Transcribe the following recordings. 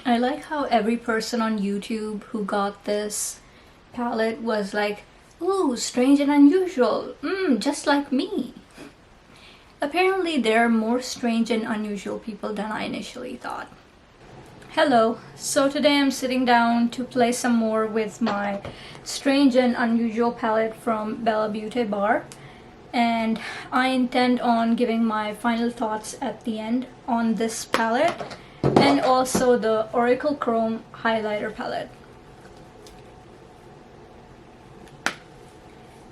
I like how every person on YouTube who got this palette was like, ooh, strange and unusual, just like me. Apparently there are more strange and unusual people than I initially thought. Hello, so today I'm sitting down to play some more with my strange and unusual palette from BellaBeauteBar, and I intend on giving my final thoughts at the end on this palette and also the Oracle Chrome highlighter palette.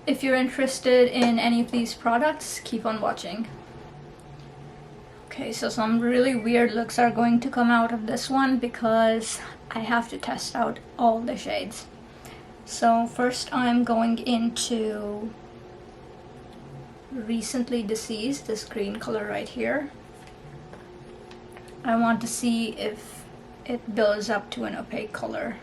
If you're interested in any of these products, keep on watching. Okay, so some really weird looks are going to come out of this one because I have to test out all the shades. So first I'm going into Recently Deceased, this green color right here. I want to see if it builds up to an opaque color.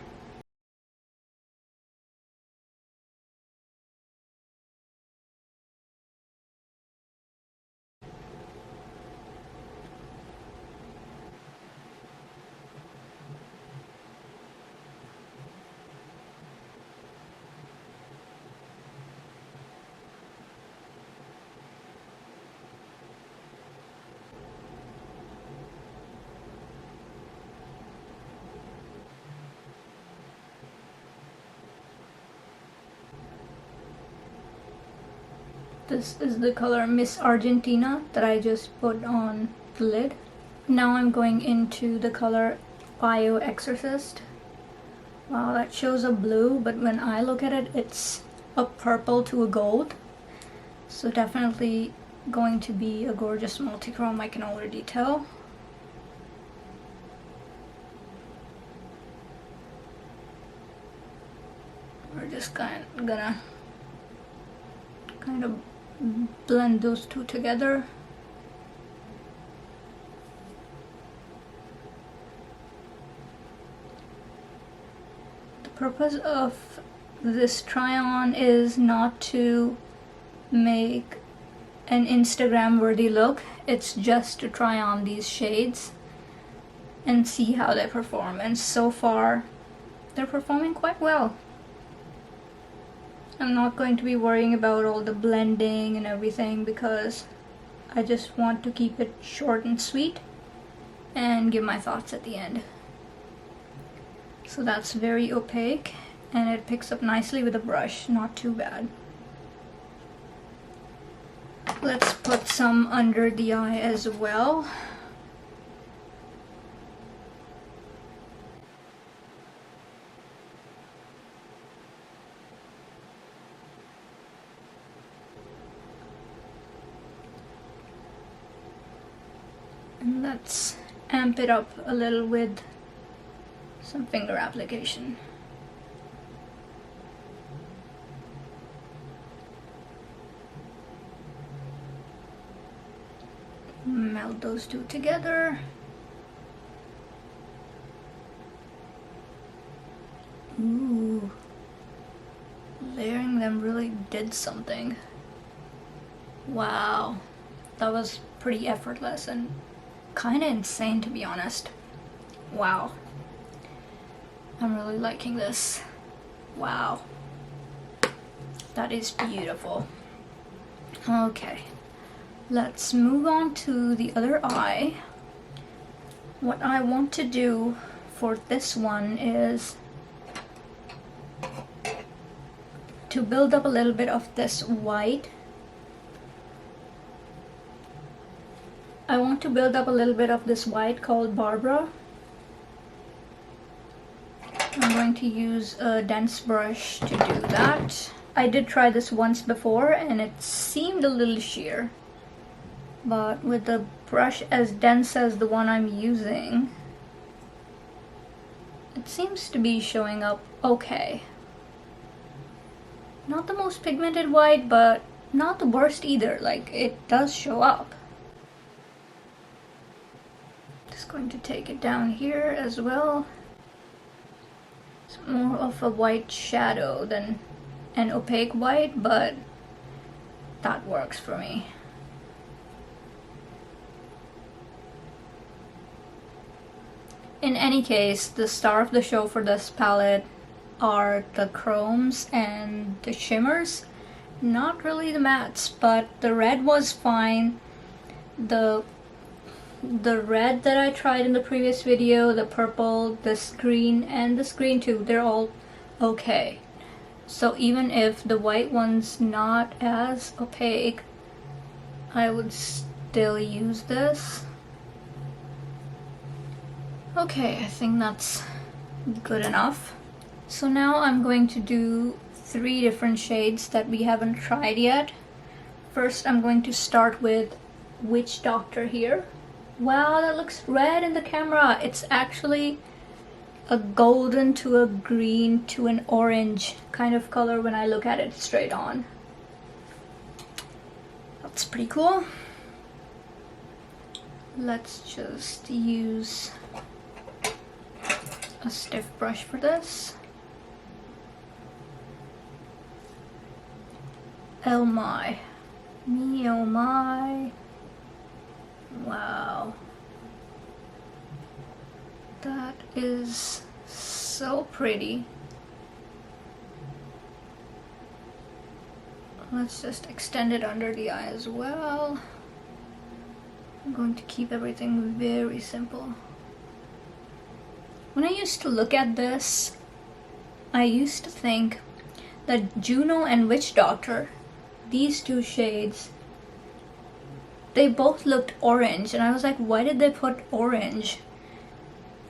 This is the color Miss Argentina that I just put on the lid. Now I'm going into the color Bio Exorcist. Wow, that shows a blue, but when I look at it, it's a purple to a gold. So definitely going to be a gorgeous multi-chrome, I can already tell. We're just gonna kind of blend those two together. The purpose of this try-on is not to make an Instagram worthy look, it's just to try on these shades and see how they perform, and so far they're performing quite well. I'm not going to be worrying about all the blending and everything because I just want to keep it short and sweet and give my thoughts at the end. So that's very opaque and it picks up nicely with a brush, not too bad. Let's put some under the eye as well. And let's amp it up a little with some finger application. Melt those two together. Ooh, layering them really did something. Wow, that was pretty effortless and kind of insane, to be honest. Wow, I'm really liking this. Wow, that is beautiful. Okay, let's move on to the other eye. What I want to do for this one is to build up a little bit of this white. I want to build up a little bit of this white called Barbara. I'm going to use a dense brush to do that. I did try this once before and it seemed a little sheer, but with the brush as dense as the one I'm using, it seems to be showing up okay. Not the most pigmented white, but not the worst either. Like, it does show up. Just going to take it down here as well. It's more of a white shadow than an opaque white, but that works for me. In any case, the star of the show for this palette are the chromes and the shimmers. Not really the mattes, but the red was fine. The red that I tried in the previous video, the purple, this green, and this green too, they're all okay. So even if the white one's not as opaque, I would still use this. Okay, I think that's good enough. So now I'm going to do 3 different shades that we haven't tried yet. First, I'm going to start with Witch Doctor here. Wow, that looks red in the camera. It's actually a golden to a green to an orange kind of color when I look at it straight on. That's pretty cool. Let's just use a stiff brush for this. Oh my. Me oh my. Wow. That is so pretty. Let's just extend it under the eye as well. I'm going to keep everything very simple. When I used to look at this, I used to think that Juno and Witch Doctor, these 2 shades, they both looked orange, and I was like, why did they put orange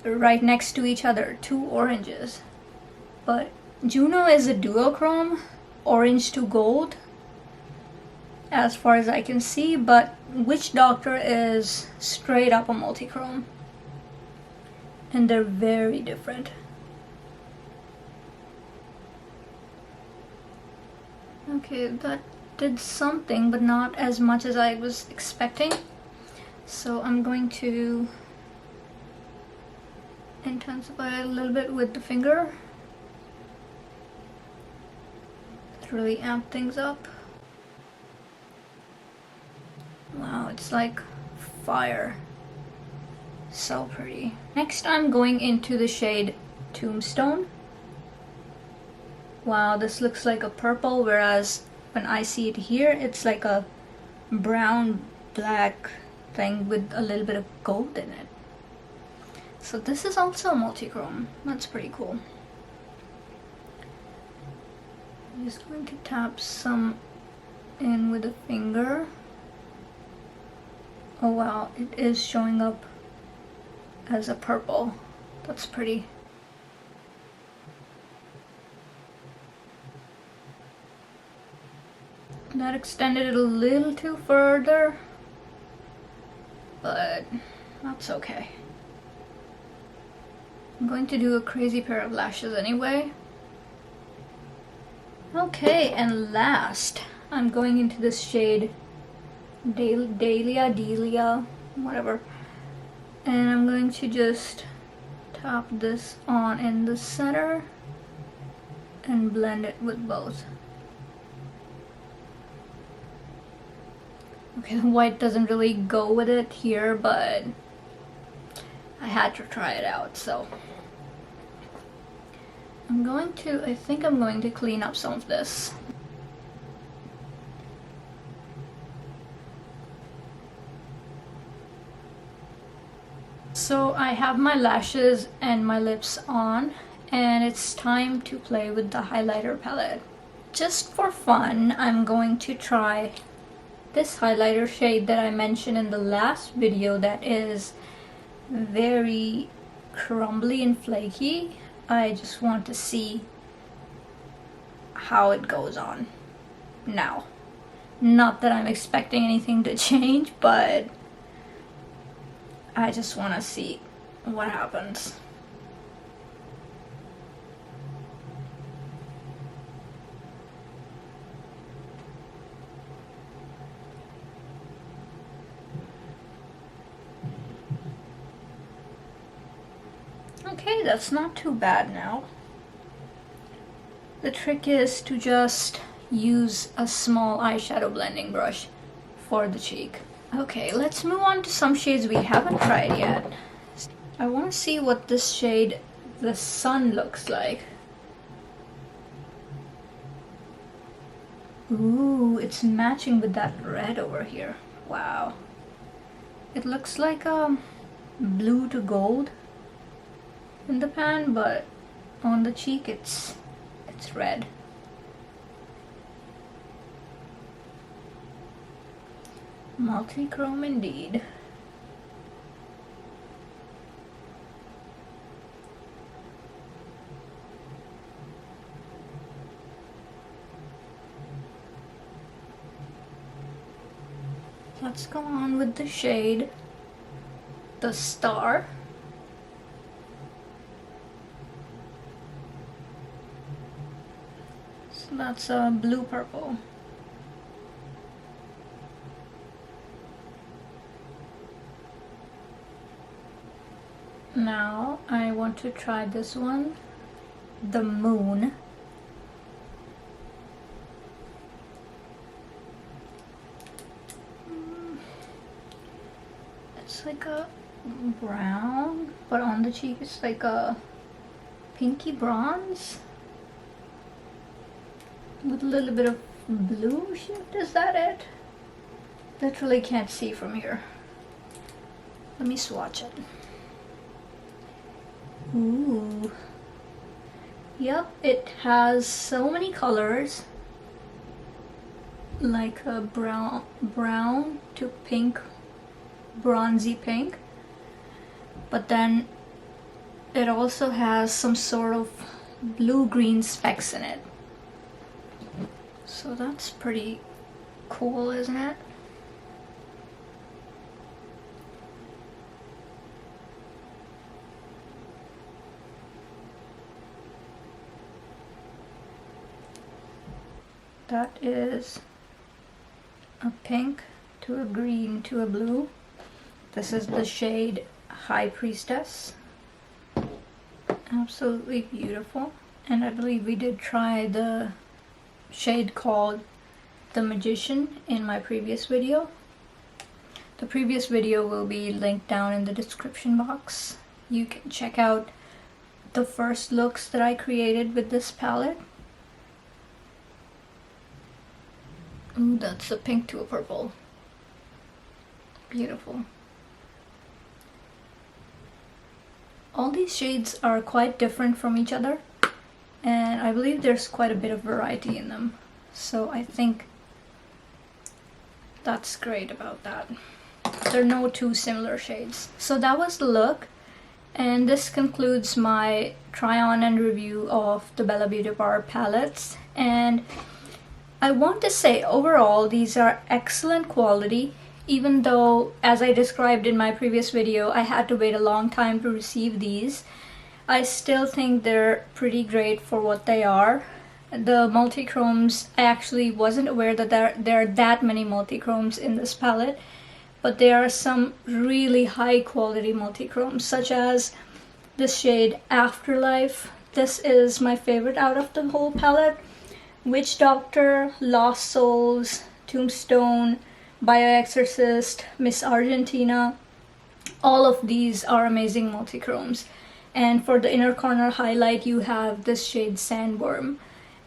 right next to each other? 2 oranges. But Juno is a duochrome, orange to gold, as far as I can see, but Witch Doctor is straight up a multichrome. And they're very different. Okay, that did something, but not as much as I was expecting. So I'm going to intensify it a little bit with the finger to really amp things up. Wow, it's like fire. So pretty. Next, I'm going into the shade Tombstone. Wow, this looks like a purple, whereas when I see it here, it's like a brown black thing with a little bit of gold in it. So this is also multichrome. That's pretty cool. I'm just going to tap some in with a finger. Oh wow, it is showing up as a purple. That's pretty. That extended it a little too further, but that's okay. I'm going to do a crazy pair of lashes anyway. Okay, and last, I'm going into this shade Delia, whatever. And I'm going to just tap this on in the center and blend it with both. Okay, the white doesn't really go with it here, but I had to try it out, so I think I'm going to clean up some of this. So I have my lashes and my lips on, and it's time to play with the highlighter palette. Just for fun, I'm going to try this highlighter shade that I mentioned in the last video that is very crumbly and flaky. I just want to see how it goes on now. Not that I'm expecting anything to change, but I just want to see what happens. Okay, that's not too bad now. The trick is to just use a small eyeshadow blending brush for the cheek. Okay, let's move on to some shades we haven't tried yet. I want to see what this shade, the sun, looks like. Ooh, it's matching with that red over here. Wow. It looks like blue to gold in the pan, but on the cheek it's red. Multi-chrome indeed. Let's go on with the shade, the Star. So that's a blue purple. Now I want to try this one, the Moon. It's like a brown, but on the cheek it's like a pinky bronze with a little bit of blue shift. Is that it? Literally can't see from here. Let me swatch it. Ooh. Yep, it has so many colors, like a brown to pink, bronzy pink, but then it also has some sort of blue-green specks in it. So that's pretty cool, isn't it? That is a pink to a green to a blue. This is the shade High Priestess. Absolutely beautiful. And I believe we did try the shade called The Magician in my previous video. The previous video will be linked down in the description box. You can check out the first looks that I created with this palette. Ooh, that's a pink to a purple. Beautiful. All these shades are quite different from each other, and I believe there's quite a bit of variety in them. So I think that's great about that. There are no two similar shades. So that was the look, and this concludes my try on and review of the BellaBeauteBar palettes. And I want to say overall these are excellent quality, even though, as I described in my previous video, I had to wait a long time to receive these. I still think they're pretty great for what they are. The multi-chromes, I actually wasn't aware that there are that many multi-chromes in this palette, but there are some really high quality multi-chromes, such as this shade Afterlife. This is my favorite out of the whole palette. Witch Doctor, Lost Souls, Tombstone, Bioexorcist, Miss Argentina. All of these are amazing multi-chromes. And for the inner corner highlight, you have this shade Sandworm.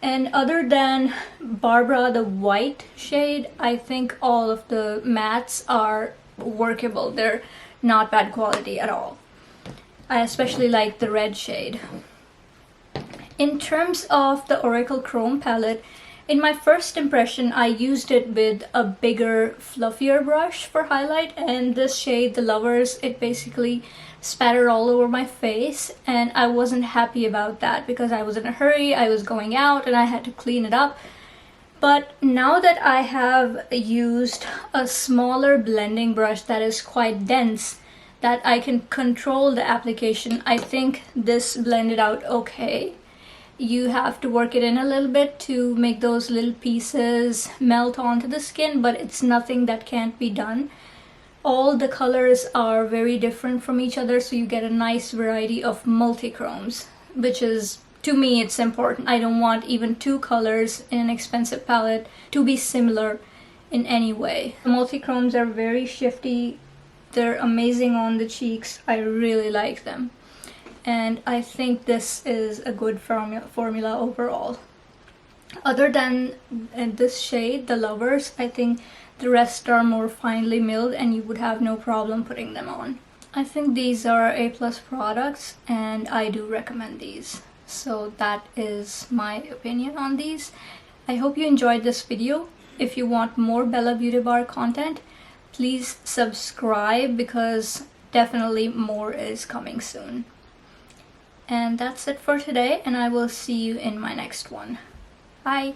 And other than Barbara, the white shade, I think all of the mattes are workable. They're not bad quality at all. I especially like the red shade. In terms of the Oracle Chrome palette, in my first impression I used it with a bigger, fluffier brush for highlight, and this shade, the Lovers, it basically spattered all over my face, and I wasn't happy about that because I was in a hurry, I was going out and I had to clean it up. But now that I have used a smaller blending brush that is quite dense, that I can control the application, I think this blended out okay. You have to work it in a little bit to make those little pieces melt onto the skin, but it's nothing that can't be done. All the colors are very different from each other, so you get a nice variety of multi-chromes, which is, to me, it's important. I don't want even two colors in an expensive palette to be similar in any way. The multi-chromes are very shifty They're amazing on the cheeks. I really like them. And I think this is a good formula overall. Other than this shade, the Lovers, I think the rest are more finely milled and you would have no problem putting them on. I think these are A+ products and I do recommend these. So that is my opinion on these. I hope you enjoyed this video. If you want more Bella Beauty Bar content, please subscribe because definitely more is coming soon. And that's it for today, and I will see you in my next one. Bye!